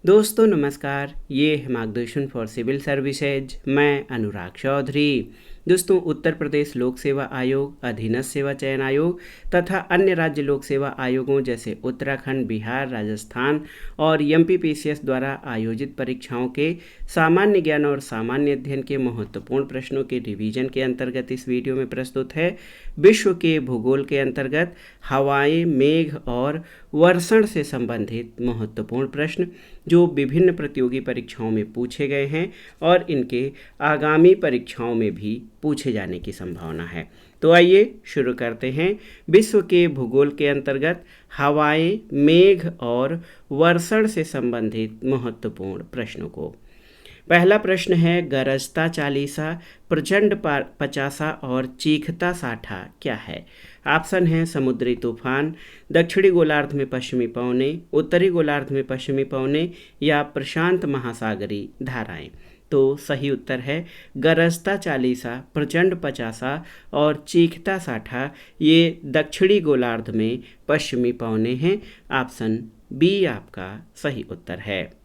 दोस्तों नमस्कार, ये है मार्गदर्शन फॉर सिविल सर्विसेज। मैं अनुराग चौधरी। दोस्तों, उत्तर प्रदेश लोक सेवा आयोग, अधीनस्थ सेवा चयन आयोग तथा अन्य राज्य लोक सेवा आयोगों जैसे उत्तराखंड, बिहार, राजस्थान और एमपीपीसीएस द्वारा आयोजित परीक्षाओं के सामान्य ज्ञान और सामान्य अध्ययन के महत्वपूर्ण प्रश्नों के रिवीजन के अंतर्गत इस वीडियो में प्रस्तुत है विश्व के भूगोल के अंतर्गत हवाएं, मेघ और वर्षण से संबंधित महत्वपूर्ण प्रश्न जो विभिन्न प्रतियोगी परीक्षाओं में पूछे गए हैं और इनके आगामी परीक्षाओं में भी पूछे जाने की संभावना है। तो आइए शुरू करते हैं विश्व के भूगोल के अंतर्गत हवाएं, मेघ और वर्षण से संबंधित महत्वपूर्ण प्रश्नों को। पहला प्रश्न है, गरजता चालीसा, प्रचंड पचासा और चीखता साठा क्या है? ऑप्शन है समुद्री तूफान, दक्षिणी गोलार्ध में पश्चिमी पवने, उत्तरी गोलार्ध में पश्चिमी पवने या प्रशांत महासागरी धाराएं। तो सही उत्तर है गरजता चालीसा, प्रचंड पचासा और चीखता साठा ये दक्षिणी गोलार्ध में पश्चिमी पवने हैं। ऑप्शन बी आपका सही उत्तर है।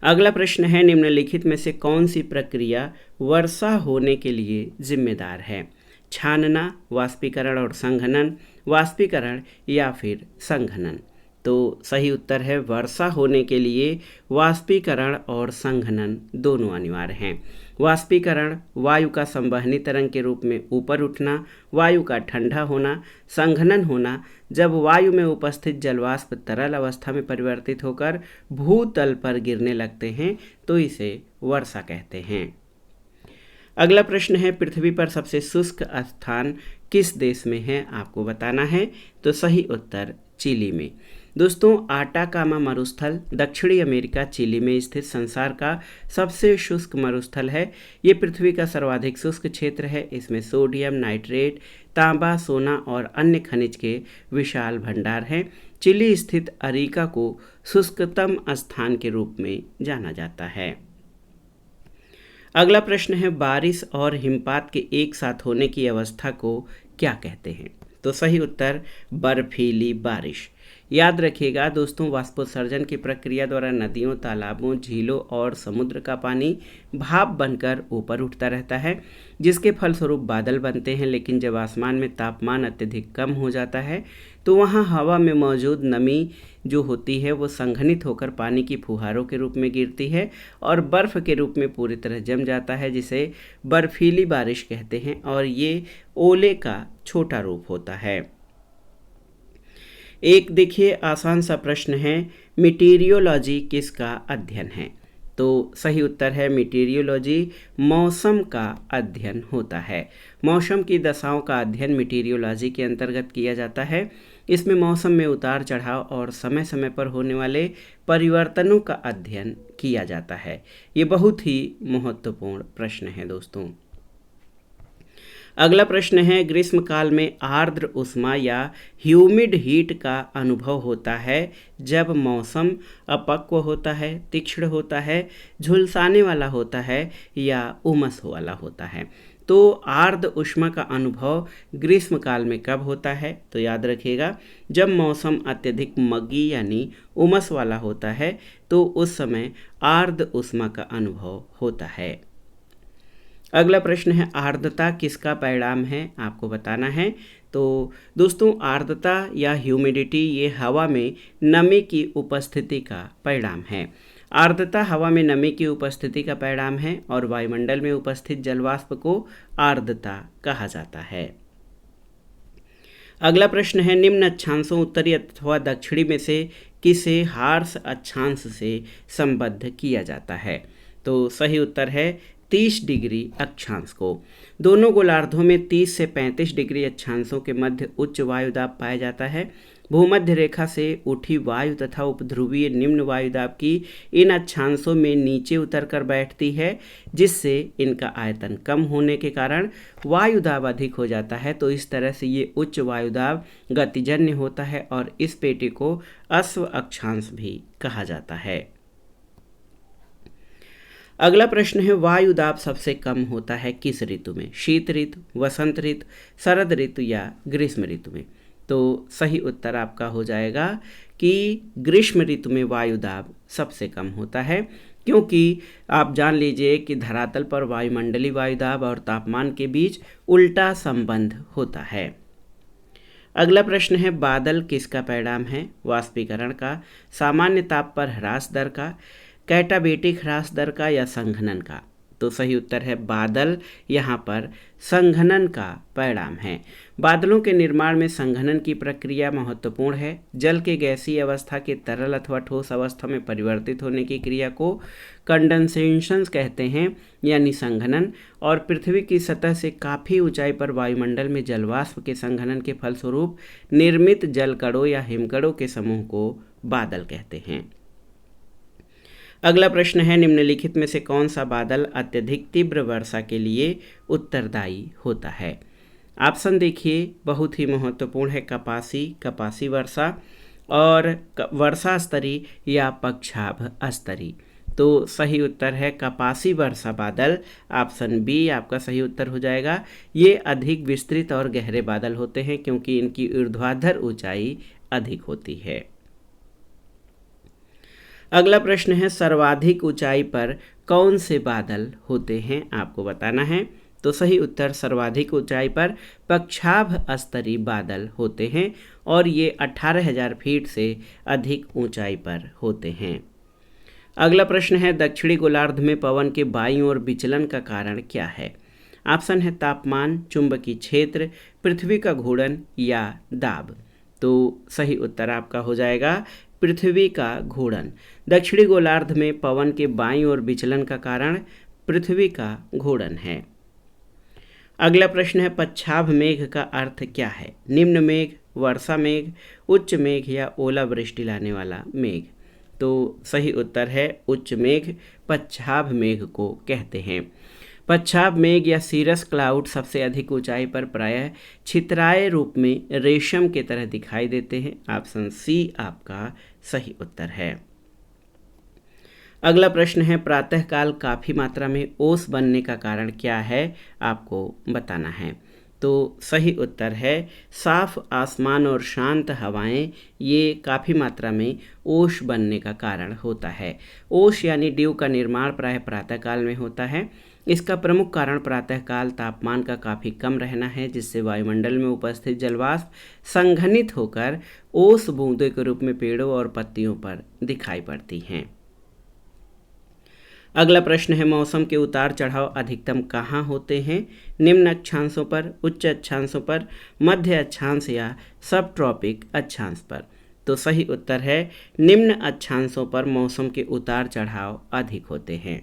अगला प्रश्न है, निम्नलिखित में से कौन सी प्रक्रिया वर्षा होने के लिए जिम्मेदार है? छानना, वाष्पीकरण और संघनन, वाष्पीकरण या फिर संघनन। तो सही उत्तर है वर्षा होने के लिए वाष्पीकरण और संघनन दोनों अनिवार्य हैं। वाष्पीकरण वायु का संवहनी तरंग के रूप में ऊपर उठना, वायु का ठंडा होना। संघनन होना जब वायु में उपस्थित जलवाष्प तरल अवस्था में परिवर्तित होकर भूतल पर गिरने लगते हैं तो इसे वर्षा कहते हैं। अगला प्रश्न है, पृथ्वी पर सबसे शुष्क स्थान किस देश में है? आपको बताना है। तो सही उत्तर चिली में। दोस्तों, आटाकामा मरुस्थल दक्षिणी अमेरिका चिली में स्थित संसार का सबसे शुष्क मरुस्थल है। ये पृथ्वी का सर्वाधिक शुष्क क्षेत्र है। इसमें सोडियम नाइट्रेट, तांबा, सोना और अन्य खनिज के विशाल भंडार हैं। चिली स्थित अरिका को शुष्कतम स्थान के रूप में जाना जाता है। अगला प्रश्न है, बारिश और हिमपात के एक साथ होने की अवस्था को क्या कहते हैं? तो सही उत्तर बर्फीली बारिश। याद रखिएगा दोस्तों, वाष्पोत्सर्जन की प्रक्रिया द्वारा नदियों, तालाबों, झीलों और समुद्र का पानी भाप बनकर ऊपर उठता रहता है, जिसके फलस्वरूप बादल बनते हैं। लेकिन जब आसमान में तापमान अत्यधिक कम हो जाता है तो वहाँ हवा में मौजूद नमी जो होती है वो संघनित होकर पानी की फुहारों के रूप में गिरती है और बर्फ़ के रूप में पूरी तरह जम जाता है, जिसे बर्फीली बारिश कहते हैं। और ये ओले का छोटा रूप होता है। एक देखिए आसान सा प्रश्न है, मीटीरियोलॉजी किसका अध्ययन है? तो सही उत्तर है मीटीरियोलॉजी मौसम का अध्ययन होता है। मौसम की दशाओं का अध्ययन मीटीरियोलॉजी के अंतर्गत किया जाता है। इसमें मौसम में उतार चढ़ाव और समय समय पर होने वाले परिवर्तनों का अध्ययन किया जाता है। ये बहुत ही महत्वपूर्ण प्रश्न है दोस्तों। अगला प्रश्न है, ग्रीष्मकाल में आर्द्र उष्मा या ह्यूमिड हीट का अनुभव होता है जब मौसम अपक्व होता है, तीक्ष्ण होता है, झुलसाने वाला होता है या उमस वाला होता है। तो आर्द्र उष्मा का अनुभव ग्रीष्मकाल में कब होता है? तो याद रखिएगा, जब मौसम अत्यधिक मग्गी यानी उमस वाला होता है तो उस समय आर्द्र उष्मा का अनुभव होता है। अगला प्रश्न है, आर्द्रता किसका परिणाम है? आपको बताना है। तो दोस्तों, आर्द्रता या ह्यूमिडिटी ये हवा में नमी की उपस्थिति का परिणाम है। आर्द्रता हवा में नमी की उपस्थिति का परिणाम है और वायुमंडल में उपस्थित जलवाष्प को आर्द्रता कहा जाता है। अगला प्रश्न है, निम्न अक्षांशों उत्तरी अथवा दक्षिणी में से किसे हार्श अक्षांश से संबद्ध किया जाता है? तो सही उत्तर है 30 डिग्री अक्षांश को। दोनों गोलार्धों में 30 से 35 डिग्री अक्षांशों के मध्य उच्च वायुदाब पाया जाता है। भूमध्य रेखा से उठी वायु तथा उपध्रुवीय निम्न वायुदाब की इन अक्षांशों में नीचे उतरकर बैठती है, जिससे इनका आयतन कम होने के कारण वायुदाब अधिक हो जाता है। तो इस तरह से ये उच्च वायुदाब गतिजन्य होता है और इस पेटी को अश्व अक्षांश भी कहा जाता है। अगला प्रश्न है, वायुदाब सबसे कम होता है किस ऋतु में? शीत ऋतु, वसंत ऋतु, शरद ऋतु या ग्रीष्म ऋतु में? तो सही उत्तर आपका हो जाएगा कि ग्रीष्म ऋतु में वायु दाब सबसे कम होता है, क्योंकि आप जान लीजिए कि धरातल पर वायुमंडलीय वायु दाब और तापमान के बीच उल्टा संबंध होता है। अगला प्रश्न है, बादल किसका परिणाम है? वाष्पीकरण का, सामान्य ताप पर ह्रास दर का, कैटाबेटिक ह्रास दर का या संघनन का? तो सही उत्तर है बादल यहाँ पर संघनन का परिणाम है। बादलों के निर्माण में संघनन की प्रक्रिया महत्वपूर्ण है। जल के गैसीय अवस्था के तरल अथवा ठोस अवस्था में परिवर्तित होने की क्रिया को कंडेंसेशन कहते हैं, यानी संघनन। और पृथ्वी की सतह से काफ़ी ऊंचाई पर वायुमंडल में जलवाष्प के संघनन के फलस्वरूप निर्मित जलकणों या हिमकणों के समूह को बादल कहते हैं। अगला प्रश्न है, निम्नलिखित में से कौन सा बादल अत्यधिक तीव्र वर्षा के लिए उत्तरदायी होता है? ऑप्शन देखिए, बहुत ही महत्वपूर्ण है, कपासी वर्षा और वर्षा स्तरी या पक्षाभ स्तरी। तो सही उत्तर है कपासी वर्षा बादल। ऑप्शन बी आपका सही उत्तर हो जाएगा। ये अधिक विस्तृत और गहरे बादल होते हैं क्योंकि इनकी ऊर्ध्वाधर ऊंचाई अधिक होती है। अगला प्रश्न है, सर्वाधिक ऊंचाई पर कौन से बादल होते हैं? आपको बताना है। तो सही उत्तर सर्वाधिक ऊंचाई पर पक्षाभ स्तरीय बादल होते हैं और ये 18,000 फीट से अधिक ऊंचाई पर होते हैं। अगला प्रश्न है, दक्षिणी गोलार्ध में पवन के बाईं ओर विचलन का कारण क्या है? ऑप्शन है तापमान, चुंबकीय क्षेत्र, पृथ्वी का घूर्णन या दाब। तो सही उत्तर आपका हो जाएगा पृथ्वी का घूर्णन। दक्षिणी गोलार्ध में पवन के बाईं ओर विचलन का कारण पृथ्वी का घूर्णन है। अगला प्रश्न है, पच्छाभ मेघ का अर्थ क्या है? निम्न मेघ, वर्षा मेघ, उच्च मेघ या ओलावृष्टि लाने वाला मेघ। तो सही उत्तर है उच्च मेघ पच्छाभ मेघ को कहते हैं। पच्छाभ मेघ या सीरस क्लाउड सबसे अधिक ऊंचाई पर प्रायः छितराए रूप में रेशम के तरह दिखाई देते हैं। ऑप्शन सी आपका सही उत्तर है। अगला प्रश्न है, प्रातःकाल काफ़ी मात्रा में ओस बनने का कारण क्या है? आपको बताना है। तो सही उत्तर है साफ आसमान और शांत हवाएं, ये काफ़ी मात्रा में ओस बनने का कारण होता है। ओस यानी ड्यू का निर्माण प्रायः प्रातःकाल में होता है। इसका प्रमुख कारण प्रातःकाल तापमान का काफ़ी कम रहना है, जिससे वायुमंडल में उपस्थित जलवाष्प संघनित होकर ओस बूंदों के रूप में पेड़ों और पत्तियों पर दिखाई पड़ती हैं। अगला प्रश्न है, मौसम के उतार चढ़ाव अधिकतम कहाँ होते हैं? निम्न अक्षांशों पर, उच्च अक्षांशों पर, मध्य अक्षांश या सब ट्रॉपिक अक्षांश पर। तो सही उत्तर है निम्न अक्षांशों पर मौसम के उतार चढ़ाव अधिक होते हैं।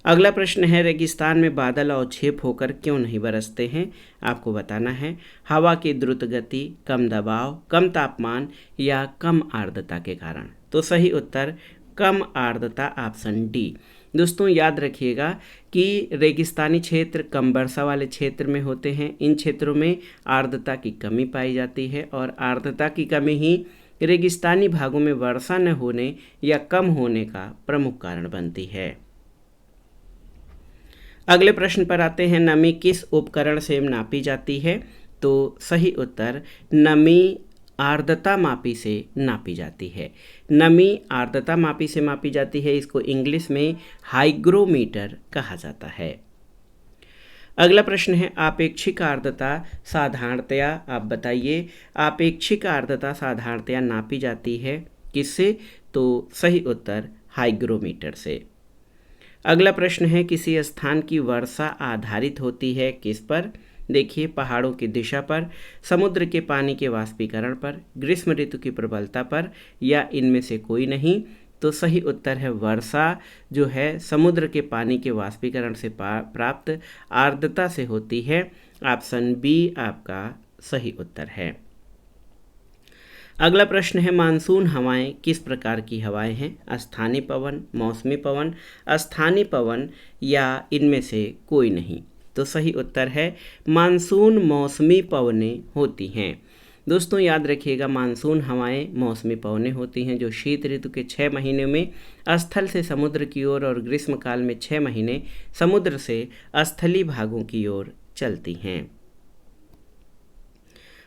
अगला प्रश्न है, रेगिस्तान में बादल अवक्षेप होकर क्यों नहीं बरसते हैं? आपको बताना है। हवा की द्रुत गति, कम दबाव, कम तापमान या कम आर्द्रता के कारण। तो सही उत्तर कम आर्द्रता, ऑप्शन डी। दोस्तों याद रखिएगा कि रेगिस्तानी क्षेत्र कम वर्षा वाले क्षेत्र में होते हैं। इन क्षेत्रों में आर्द्रता की कमी पाई जाती है और आर्द्रता की कमी ही रेगिस्तानी भागों में वर्षा न होने या कम होने का प्रमुख कारण बनती है। अगले प्रश्न पर आते हैं, नमी किस उपकरण से नापी जाती है? तो सही उत्तर नमी आर्द्रता मापी से नापी जाती है। नमी आर्द्रता मापी से मापी जाती है। इसको इंग्लिश में हाइग्रोमीटर कहा जाता है। अगला प्रश्न है, आपेक्षिक आर्द्रता साधारणतया, आप बताइए, आपेक्षिक आर्द्रता साधारणतया नापी जाती है किससे? तो सही उत्तर हाइग्रोमीटर से। अगला प्रश्न है, किसी स्थान की वर्षा आधारित होती है किस पर? देखिए, पहाड़ों की दिशा पर, समुद्र के पानी के वाष्पीकरण पर, ग्रीष्म ऋतु की प्रबलता पर या इनमें से कोई नहीं। तो सही उत्तर है वर्षा जो है समुद्र के पानी के वाष्पीकरण से प्राप्त आर्द्रता से होती है। ऑप्शन बी आपका सही उत्तर है। अगला प्रश्न है, मानसून हवाएं किस प्रकार की हवाएं हैं? स्थानीय पवन, मौसमी पवन, अस्थानीय पवन या इनमें से कोई नहीं। तो सही उत्तर है मानसून मौसमी पवनें होती हैं। दोस्तों याद रखिएगा, मानसून हवाएं मौसमी पवनें होती हैं जो शीत ऋतु के 6 महीने में स्थल से समुद्र की ओर और ग्रीष्मकाल में 6 महीने समुद्र से स्थलीय भागों की ओर चलती हैं।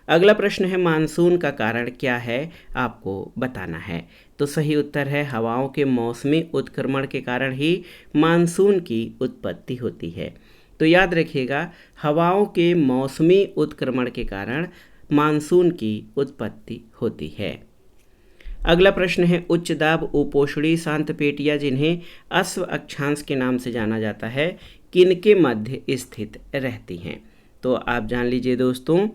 अगला प्रश्न है मानसून का कारण क्या है, आपको बताना है। तो सही उत्तर है हवाओं के मौसमी उत्क्रमण के कारण ही मानसून की उत्पत्ति होती है। तो याद रखिएगा, हवाओं के मौसमी उत्क्रमण के कारण मानसून की उत्पत्ति होती है। अगला प्रश्न है उच्च दाब उपोष्णीय शांत पेटियां, जिन्हें अश्व अक्षांश के नाम से जाना जाता है, किनके मध्य स्थित रहती हैं। तो आप जान लीजिए दोस्तों,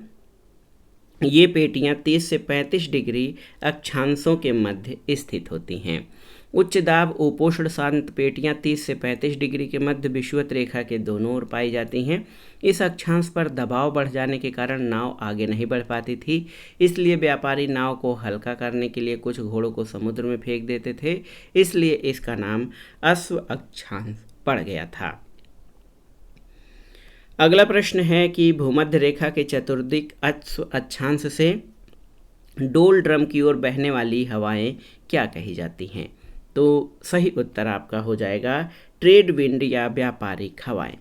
ये पेटियां 30 से 35 डिग्री अक्षांशों के मध्य स्थित होती हैं। उच्च दाब उपोष्ण शांत पेटियां 30 से 35 डिग्री के मध्य विषुवत रेखा के दोनों ओर पाई जाती हैं। इस अक्षांश पर दबाव बढ़ जाने के कारण नाव आगे नहीं बढ़ पाती थी, इसलिए व्यापारी नाव को हल्का करने के लिए कुछ घोड़ों को समुद्र में फेंक देते थे, इसलिए इसका नाम अश्व अक्षांश पड़ गया था। अगला प्रश्न है कि भूमध्य रेखा के चतुर्दिक अक्षांश से डोल ड्रम की ओर बहने वाली हवाएं क्या कही जाती हैं। तो सही उत्तर आपका हो जाएगा ट्रेड विंड या व्यापारिक हवाएं।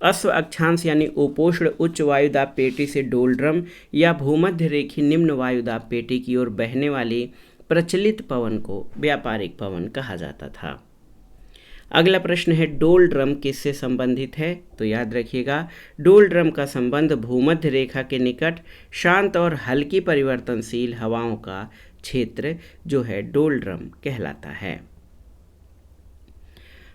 अश्व अक्षांश यानी उपोष्ण उच्च वायुदाब पेटी से डोल ड्रम या भूमध्य रेखी निम्न वायुदाब पेटी की ओर बहने वाली प्रचलित पवन को व्यापारिक पवन कहा जाता था। अगला प्रश्न है डोल ड्रम किससे संबंधित है। तो याद रखिएगा, डोल ड्रम का संबंध भूमध्य रेखा के निकट शांत और हल्की परिवर्तनशील हवाओं का क्षेत्र जो है डोल ड्रम कहलाता है।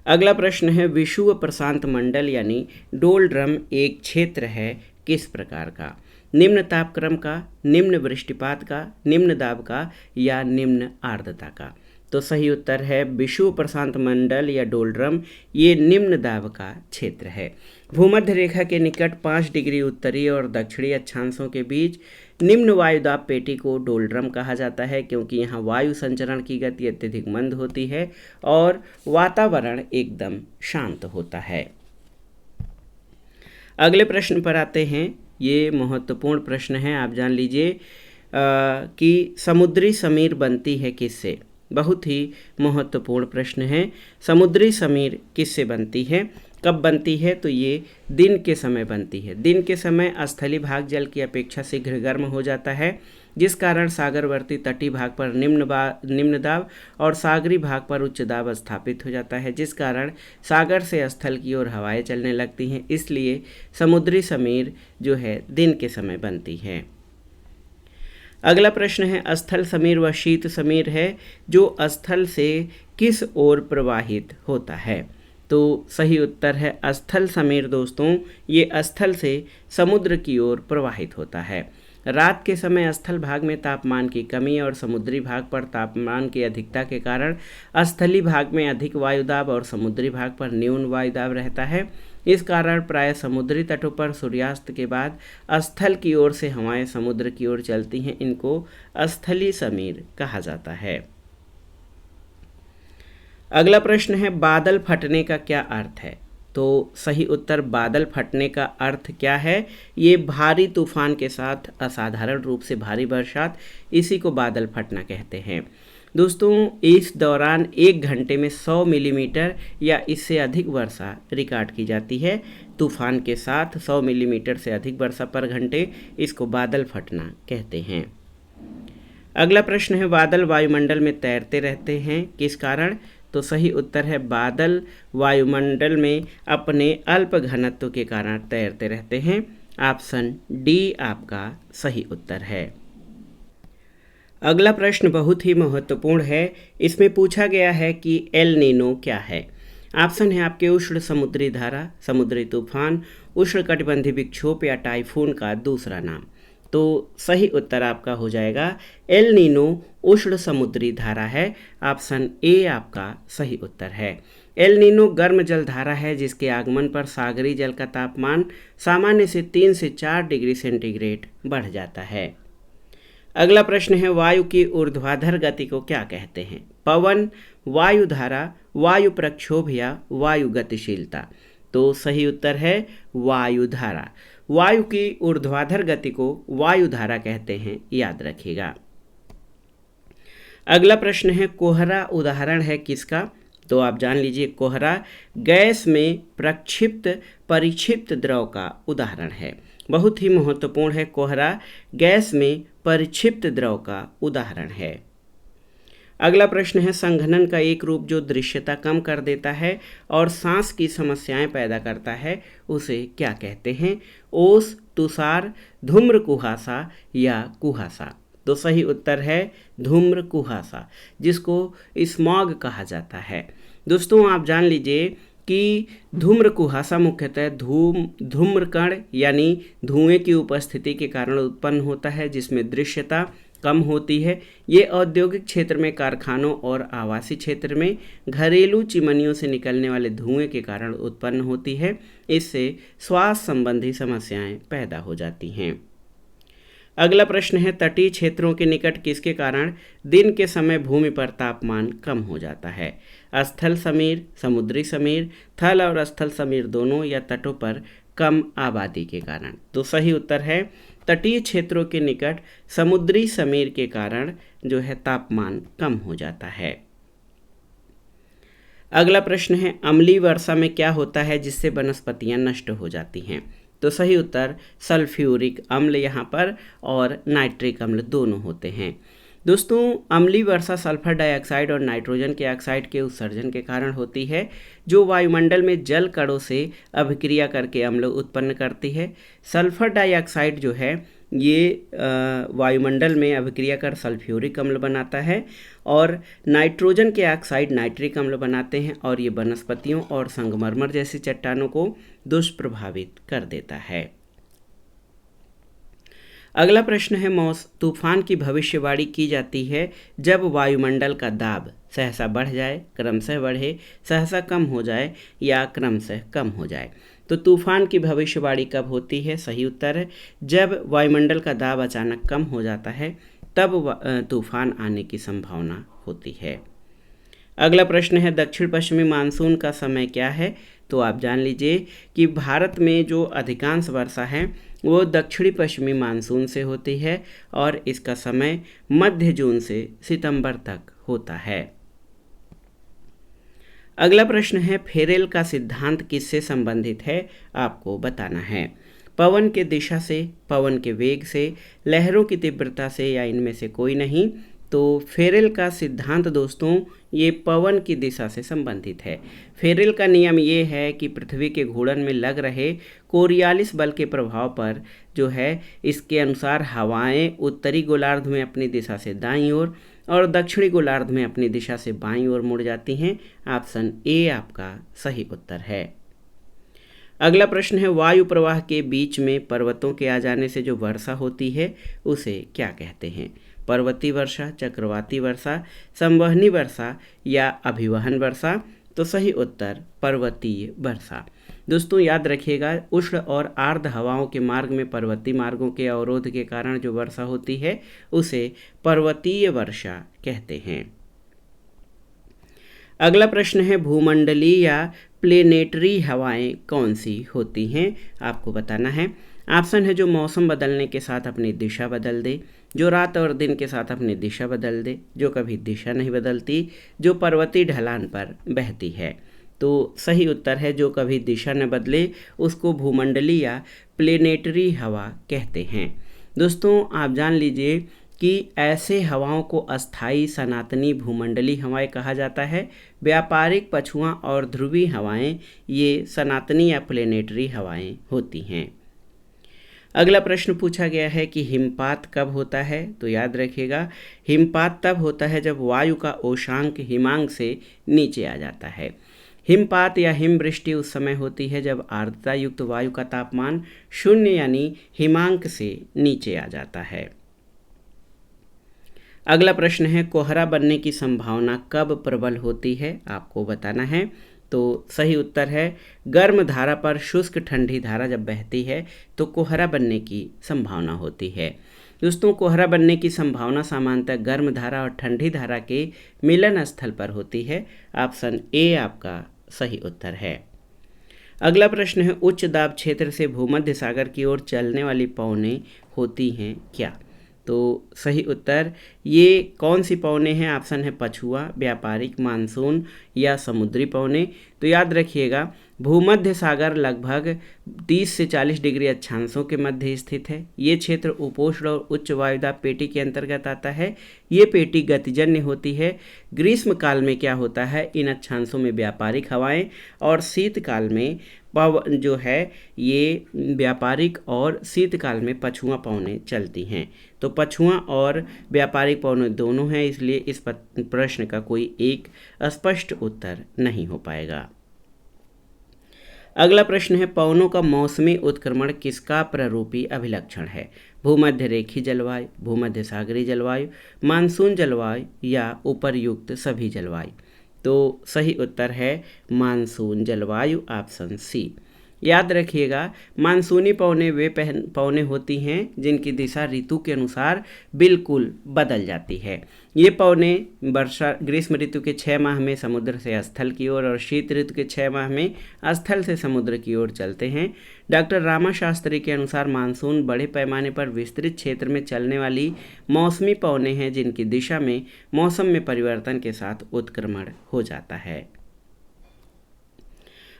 अगला प्रश्न है विषुव प्रशांत मंडल यानी डोल ड्रम एक क्षेत्र है किस प्रकार का। निम्न तापक्रम का, निम्न वृष्टिपात का, निम्न दाब का या निम्न आर्द्रता का। तो सही उत्तर है विषुव प्रशांत मंडल या डोल ड्रम, ये निम्न दाब का क्षेत्र है। भूमध्य रेखा के निकट 5 डिग्री उत्तरी और दक्षिणी अक्षांशों के बीच निम्न वायुदाब पेटी को डोल ड्रम कहा जाता है, क्योंकि यहाँ वायु संचरण की गति अत्यधिक मंद होती है और वातावरण एकदम शांत होता है। अगले प्रश्न पर आते हैं। ये महत्वपूर्ण प्रश्न है, आप जान लीजिए कि समुद्री समीर बनती है किससे। बहुत ही महत्वपूर्ण प्रश्न है, समुद्री समीर किससे बनती है, कब बनती है। तो ये दिन के समय बनती है। दिन के समय स्थलीय भाग जल की अपेक्षा शीघ्र गर्म हो जाता है, जिस कारण सागरवर्ती तटीय भाग पर निम्न दाब और सागरी भाग पर उच्च दाब स्थापित हो जाता है, जिस कारण सागर से स्थल की ओर हवाएं चलने लगती हैं। इसलिए समुद्री समीर जो है दिन के समय बनती है। अगला प्रश्न है स्थल समीर व शीत समीर है जो स्थल से किस ओर प्रवाहित होता है। तो सही उत्तर है स्थल समीर दोस्तों, ये स्थल से समुद्र की ओर प्रवाहित होता है। रात के समय स्थल भाग में तापमान की कमी और समुद्री भाग पर तापमान की अधिकता के कारण स्थलीय भाग में अधिक वायुदाब और समुद्री भाग पर न्यून वायुदाब रहता है। इस कारण प्राय समुद्री तटों पर सूर्यास्त के बाद स्थल की ओर से हवाएं समुद्र की ओर चलती हैं। इनको स्थलीय समीर कहा जाता है। अगला प्रश्न है बादल फटने का क्या अर्थ है। तो सही उत्तर बादल फटने का अर्थ क्या है, ये भारी तूफान के साथ असाधारण रूप से भारी बरसात, इसी को बादल फटना कहते हैं। दोस्तों इस दौरान 1 घंटे में 100 मिलीमीटर या इससे अधिक वर्षा रिकॉर्ड की जाती है। तूफान के साथ 100 मिलीमीटर से अधिक वर्षा पर घंटे, इसको बादल फटना कहते हैं। अगला प्रश्न है बादल वायुमंडल में तैरते रहते हैं किस कारण। तो सही उत्तर है बादल वायुमंडल में अपने अल्प घनत्व के कारण तैरते रहते हैं। ऑप्शन डी आपका सही उत्तर है। अगला प्रश्न बहुत ही महत्वपूर्ण है। इसमें पूछा गया है कि एल नीनो क्या है। ऑप्शन है आपके उष्ण समुद्री धारा, समुद्री तूफान, उष्णकटिबंधीय विक्षोभ या टाइफून का दूसरा नाम। तो सही उत्तर आपका हो जाएगा एल नीनो उष्ण समुद्री धारा है। ऑप्शन ए आपका सही उत्तर है। एल नीनो गर्म जल धारा है जिसके आगमन पर सागरी जल का तापमान सामान्य से 3 से 4 डिग्री सेंटीग्रेड बढ़ जाता है। अगला प्रश्न है वायु की ऊर्ध्वाधर गति को क्या कहते हैं। पवन, वायु धारा, वायु प्रक्षोभ या वायु गतिशीलता। तो सही उत्तर है वायु धारा। वायु की ऊर्ध्वाधर गति को वायु धारा कहते हैं, याद रखिएगा। अगला प्रश्न है कोहरा उदाहरण है किसका। तो आप जान लीजिए कोहरा गैस में प्रक्षिप्त परिक्षिप्त द्रव का उदाहरण है। बहुत ही महत्वपूर्ण है। कोहरा गैस में परिक्षिप्त द्रव का उदाहरण है। अगला प्रश्न है, संघनन का एक रूप जो दृश्यता कम कर देता है और सांस की समस्याएं पैदा करता है, उसे क्या कहते हैं? ओस, तुषार, धूम्र कुहासा या कुहासा। तो सही उत्तर है धूम्र कुहासा, जिसको स्मॉग कहा जाता है। दोस्तों आप जान लीजिए कि धूम्र कुहासा मुख्यतः धूम्रकण यानी धुएं की उपस्थिति के कारण उत्पन्न होता है, जिसमें दृश्यता कम होती है। ये औद्योगिक क्षेत्र में, कारखानों और आवासीय क्षेत्र में घरेलू चिमनियों से निकलने वाले धुएं के कारण उत्पन्न होती है। इससे श्वास संबंधी समस्याएं पैदा हो जाती हैं। अगला प्रश्न है, तटीय क्षेत्रों के निकट किसके कारण दिन के समय भूमि पर तापमान कम हो जाता है? स्थल समीर, समुद्री समीर, थल और स्थल समीर दोनों, या तटों पर कम आबादी के कारण। तो सही उत्तर है तटीय क्षेत्रों के निकट समुद्री समीर के कारण जो है तापमान कम हो जाता है। अगला प्रश्न है, अम्लीय वर्षा में क्या होता है जिससे वनस्पतियां नष्ट हो जाती हैं? तो सही उत्तर सल्फ्यूरिक अम्ल यहाँ पर और नाइट्रिक अम्ल दोनों होते हैं। दोस्तों अम्लीय वर्षा सल्फर डाइऑक्साइड और नाइट्रोजन के ऑक्साइड के उत्सर्जन के कारण होती है, जो वायुमंडल में जल कणों से अभिक्रिया करके अम्ल उत्पन्न करती है। सल्फर डाइऑक्साइड जो है ये वायुमंडल में अभिक्रिया कर सल्फ्यूरिक अम्ल बनाता है और नाइट्रोजन के ऑक्साइड नाइट्रिक अम्ल बनाते हैं, और ये वनस्पतियों और संगमरमर जैसी चट्टानों को दुष्प्रभावित कर देता है। अगला प्रश्न है, तूफान की भविष्यवाणी की जाती है जब वायुमंडल का दाब सहसा बढ़ जाए, क्रमशः बढ़े, सहसा कम हो जाए या क्रमशः कम हो जाए। तो तूफान की भविष्यवाणी कब होती है? सही उत्तर है जब वायुमंडल का दाब अचानक कम हो जाता है, तब तूफान आने की संभावना होती है। अगला प्रश्न है, दक्षिण पश्चिमी मानसून का समय क्या है? तो आप जान लीजिए कि भारत में जो अधिकांश वर्षा है वो दक्षिणी पश्चिमी मानसून से होती है और इसका समय मध्य जून से सितंबर तक होता है। अगला प्रश्न है, फेरेल का सिद्धांत किससे संबंधित है? आपको बताना है। पवन के दिशा से, पवन के वेग से, लहरों की तीव्रता से, या इनमें से कोई नहीं। तो फेरेल का सिद्धांत दोस्तों ये पवन की दिशा से संबंधित है। फेरेल का नियम ये है कि पृथ्वी के घूर्णन में लग रहे कोरियालिस बल के प्रभाव पर जो है इसके अनुसार हवाएं उत्तरी गोलार्ध में अपनी दिशा से दाईं ओर और दक्षिणी गोलार्ध में अपनी दिशा से बाईं ओर मुड़ जाती हैं। ऑप्शन ए आपका सही उत्तर है। अगला प्रश्न है, वायु प्रवाह के बीच में पर्वतों के आ जाने से जो वर्षा होती है उसे क्या कहते हैं? पर्वतीय वर्षा, चक्रवाती वर्षा, संवहनी वर्षा या अभिवहन वर्षा। तो सही उत्तर पर्वतीय वर्षा। दोस्तों याद रखिएगा, उष्ण और आर्द्र हवाओं के मार्ग में पर्वतीय मार्गों के अवरोध के कारण जो वर्षा होती है उसे पर्वतीय वर्षा कहते हैं। अगला प्रश्न है, भूमंडलीय या प्लेनेटरी हवाएं कौन सी होती हैं? आपको बताना है। ऑप्शन है, जो मौसम बदलने के साथ अपनी दिशा बदल दे, जो रात और दिन के साथ अपनी दिशा बदल दे, जो कभी दिशा नहीं बदलती, जो पर्वतीय ढलान पर बहती है। तो सही उत्तर है जो कभी दिशा न बदले उसको भूमंडलीय या प्लेनेटरी हवा कहते हैं। दोस्तों आप जान लीजिए कि ऐसे हवाओं को अस्थायी सनातनी भूमंडलीय हवाएं कहा जाता है। व्यापारिक, पछुआ और ध्रुवीय हवाएं ये सनातनी या प्लेनेटरी हवाएं होती हैं। अगला प्रश्न पूछा गया है कि हिमपात कब होता है? तो याद रखिएगा, हिमपात तब होता है जब वायु का उष्मांक हिमांक से नीचे आ जाता है। हिमपात या हिमवृष्टि उस समय होती है जब आर्द्रता युक्त वायु का तापमान 0 यानी हिमांक से नीचे आ जाता है। अगला प्रश्न है, कोहरा बनने की संभावना कब प्रबल होती है? आपको बताना है। तो सही उत्तर है, गर्म धारा पर शुष्क ठंडी धारा जब बहती है तो कोहरा बनने की संभावना होती है। दोस्तों कोहरा बनने की संभावना सामान्यतः गर्म धारा और ठंडी धारा के मिलन स्थल पर होती है। ऑप्शन ए आपका सही उत्तर है। अगला प्रश्न है, उच्च दाब क्षेत्र से भूमध्य सागर की ओर चलने वाली पवनें होती हैं क्या? तो सही उत्तर ये कौन सी पवनें हैं? ऑप्शन है पछुआ, व्यापारिक, मानसून या समुद्री पवनें। तो याद रखिएगा, भूमध्य सागर लगभग 30 से 40 डिग्री अक्षांशों के मध्य स्थित है। ये क्षेत्र उपोष्ण और उच्च वायुदाब पेटी के अंतर्गत आता है। ये पेटी गतिजन्य होती है। ग्रीष्म काल में क्या होता है, इन अक्षांशों में व्यापारिक हवाएं और शीतकाल में पवन जो है ये व्यापारिक और शीतकाल में पछुआ पवनें चलती हैं। तो पछुआ और व्यापारिक पवनें दोनों हैं, इसलिए इस प्रश्न का कोई एक स्पष्ट उत्तर नहीं हो पाएगा। अगला प्रश्न है, पवनों का मौसमी उत्क्रमण किसका प्ररूपी अभिलक्षण है? भूमध्य रेखीय जलवायु, भूमध्य सागरीय जलवायु, मानसून जलवायु या उपर्युक्त सभी जलवायु। तो सही उत्तर है मानसून जलवायु, ऑप्शन सी। याद रखिएगा, मानसूनी पवनें वे पवनें होती हैं जिनकी दिशा ऋतु के अनुसार बिल्कुल बदल जाती है। ये पवनें वर्षा ग्रीष्म ऋतु के 6 माह में समुद्र से स्थल की ओर और शीत ऋतु के 6 माह में स्थल से समुद्र की ओर चलते हैं। डॉक्टर रामा शास्त्री के अनुसार मानसून बड़े पैमाने पर विस्तृत क्षेत्र में चलने वाली मौसमी पवनें हैं जिनकी दिशा में मौसम में परिवर्तन के साथ उत्क्रमण हो जाता है।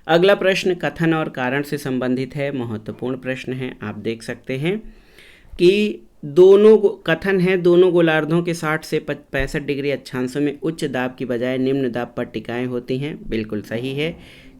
अगला प्रश्न कथन और कारण से संबंधित है, महत्वपूर्ण प्रश्न है। आप देख सकते हैं कि दोनों कथन है, दोनों गोलार्धों के 60 से 65 डिग्री अक्षांशों में उच्च दाब की बजाय निम्न दाब पट्टिकाएं होती हैं। बिल्कुल सही है।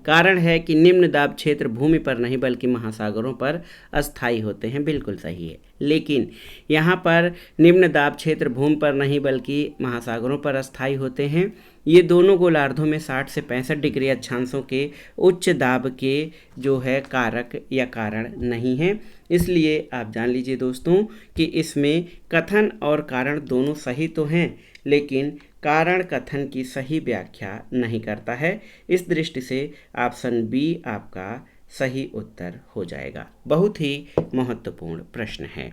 कारण है कि निम्न दाब क्षेत्र भूमि पर नहीं बल्कि महासागरों पर अस्थायी होते हैं। बिल्कुल सही है। लेकिन यहाँ पर निम्न दाब क्षेत्र भूमि पर नहीं बल्कि महासागरों पर अस्थायी होते हैं। ये दोनों गोलार्धों में 60 से 65 डिग्री अक्षांशों के उच्च दाब के जो है कारक या कारण नहीं है। इसलिए आप जान लीजिए दोस्तों कि इसमें कथन और कारण दोनों सही तो हैं, लेकिन कारण कथन की सही व्याख्या नहीं करता है। इस दृष्टि से ऑप्शन बी आपका सही उत्तर हो जाएगा। बहुत ही महत्वपूर्ण प्रश्न है।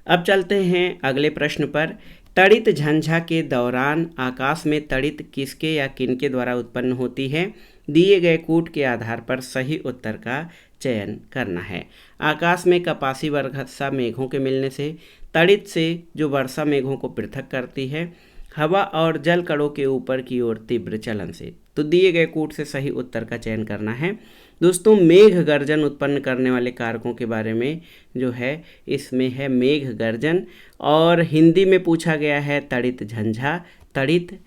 अब चलते हैं अगले प्रश्न पर। तड़ित झंझा के दौरान आकाश में तड़ित किसके या किनके द्वारा उत्पन्न होती है? दिए गए कूट के आधार पर सही उत्तर का चयन करना है। आकाश में कपासी वर्षा मेघों के मिलने से, तड़ित से जो वर्षा मेघों को पृथक करती है, हवा और जल कणों के ऊपर की ओर तीव्र चलन से। तो दिए गए कूट से सही उत्तर का चयन करना है। दोस्तों, मेघ गर्जन उत्पन्न करने वाले कारकों के बारे में जो है इसमें है मेघ गर्जन, और हिंदी में पूछा गया है तड़ित झंझा। तड़ित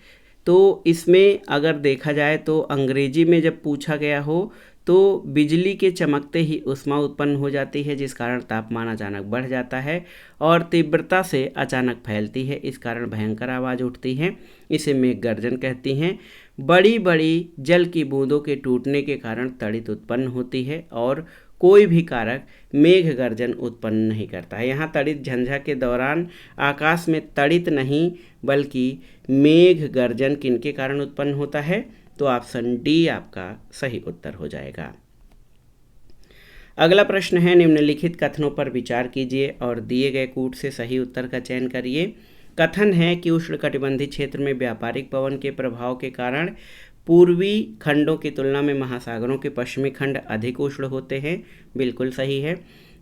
तो इसमें अगर देखा जाए तो अंग्रेजी में जब पूछा गया हो तो बिजली के चमकते ही ऊष्मा उत्पन्न हो जाती है, जिस कारण तापमान अचानक बढ़ जाता है और तीव्रता से अचानक फैलती है। इस कारण भयंकर आवाज़ उठती है। इसे मेघ गर्जन कहती हैं। बड़ी बड़ी जल की बूंदों के टूटने के कारण तड़ित उत्पन्न होती है और कोई भी कारक मेघ गर्जन उत्पन्न नहीं करता है। यहाँ तड़ित झंझा के दौरान आकाश में तड़ित नहीं बल्कि मेघ गर्जन किनके कारण उत्पन्न होता है? तो ऑप्शन डी आपका सही उत्तर हो जाएगा। अगला प्रश्न है, निम्नलिखित कथनों पर विचार कीजिए और दिए गए कूट से सही उत्तर का चयन करिए। कथन है कि उष्णकटिबंधीय क्षेत्र में व्यापारिक पवन के प्रभाव के कारण पूर्वी खंडों की तुलना में महासागरों के पश्चिमी खंड अधिक उष्ण होते हैं। बिल्कुल सही है।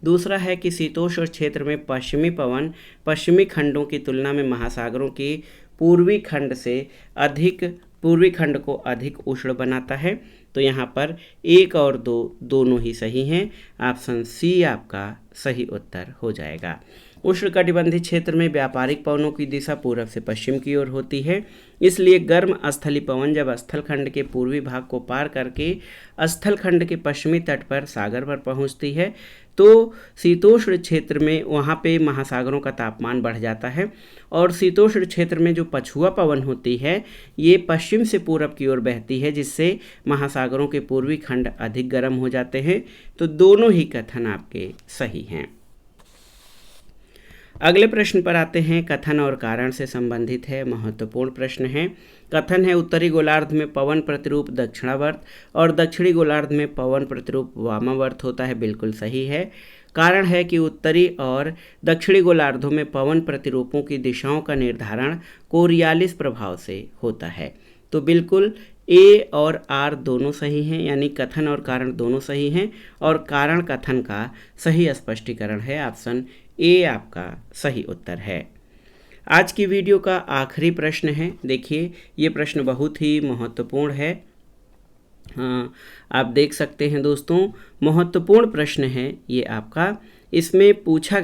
दूसरा है कि शीतोष्ण क्षेत्र में पश्चिमी पवन पश्चिमी खंडों की तुलना में महासागरों की पूर्वी खंड को अधिक उष्ण बनाता है। तो यहाँ पर 1 और 2 दोनों ही सही हैं। ऑप्शन सी आपका सही उत्तर हो जाएगा। उष्णकटिबंधीय क्षेत्र में व्यापारिक पवनों की दिशा पूर्व से पश्चिम की ओर होती है, इसलिए गर्म स्थली पवन जब स्थल खंड के पूर्वी भाग को पार करके स्थल खंड के पश्चिमी तट पर सागर पर पहुंचती है तो शीतोष्ण क्षेत्र में वहाँ पे महासागरों का तापमान बढ़ जाता है और शीतोष्ण क्षेत्र में जो पछुआ पवन होती है ये पश्चिम से पूरब की ओर बहती है, जिससे महासागरों के पूर्वी खंड अधिक गर्म हो जाते हैं। तो दोनों ही कथन आपके सही हैं। अगले प्रश्न पर आते हैं। कथन और कारण से संबंधित है, महत्वपूर्ण प्रश्न है। कथन है उत्तरी गोलार्ध में पवन प्रतिरूप दक्षिणावर्त और दक्षिणी गोलार्ध में पवन प्रतिरूप वामावर्त होता है। बिल्कुल सही है। कारण है कि उत्तरी और दक्षिणी गोलार्धों में पवन प्रतिरूपों की दिशाओं का निर्धारण कोरियालिस प्रभाव से होता है। तो बिल्कुल ए और आर दोनों सही हैं, यानी कथन और कारण दोनों सही हैं और कारण कथन का सही स्पष्टीकरण है ऑप्शन ए आपका सही उत्तर है। आज की वीडियो का आखिरी प्रश्न है। देखिए, ये प्रश्न बहुत ही महत्वपूर्ण है। हाँ, आप देख सकते हैं दोस्तों, महत्वपूर्ण प्रश्न है ये आपका। इसमें पूछा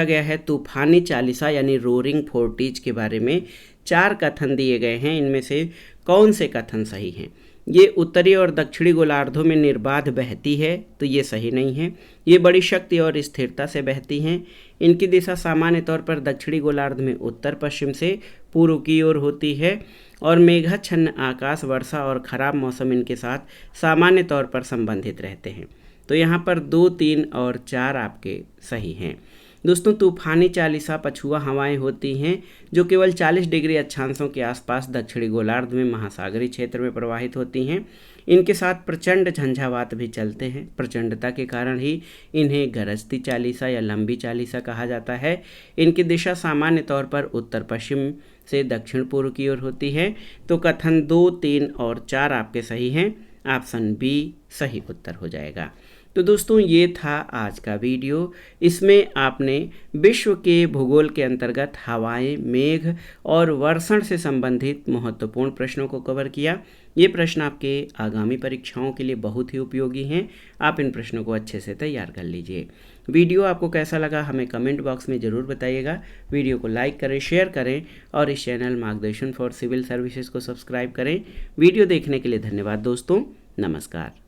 गया है तूफानी चालीसा यानी रोरिंग फोर्टीज के बारे में 4 कथन दिए गए हैं। इनमें से कौन से कथन सही हैं? ये उत्तरी और दक्षिणी गोलार्धों में निर्बाध बहती है, तो ये सही नहीं है। ये बड़ी शक्ति और स्थिरता से बहती हैं। इनकी दिशा सामान्य तौर पर दक्षिणी गोलार्ध में उत्तर पश्चिम से पूर्व की ओर होती है और मेघाच्छन्न आकाश, वर्षा और खराब मौसम इनके साथ सामान्य तौर पर संबंधित रहते हैं। तो यहाँ पर 2, 3 और 4 आपके सही हैं। दोस्तों, तूफानी चालीसा पछुआ हवाएं होती हैं जो केवल 40 डिग्री अक्षांशों के आसपास दक्षिणी गोलार्ध में महासागरीय क्षेत्र में प्रवाहित होती हैं। इनके साथ प्रचंड झंझावात भी चलते हैं। प्रचंडता के कारण ही इन्हें गरजती चालीसा या लंबी चालीसा कहा जाता है। इनकी दिशा सामान्य तौर पर उत्तर पश्चिम से दक्षिण पूर्व की ओर होती है। तो कथन 2, 3 और 4 आपके सही हैं। ऑप्शन बी सही उत्तर हो जाएगा। तो दोस्तों, ये था आज का वीडियो। इसमें आपने विश्व के भूगोल के अंतर्गत हवाएं, मेघ और वर्षण से संबंधित महत्वपूर्ण प्रश्नों को कवर किया। ये प्रश्न आपके आगामी परीक्षाओं के लिए बहुत ही उपयोगी हैं। आप इन प्रश्नों को अच्छे से तैयार कर लीजिए। वीडियो आपको कैसा लगा हमें कमेंट बॉक्स में ज़रूर बताइएगा। वीडियो को लाइक करें, शेयर करें और इस चैनल मार्गदर्शन फॉर सिविल सर्विसेज को सब्सक्राइब करें। वीडियो देखने के लिए धन्यवाद दोस्तों। नमस्कार।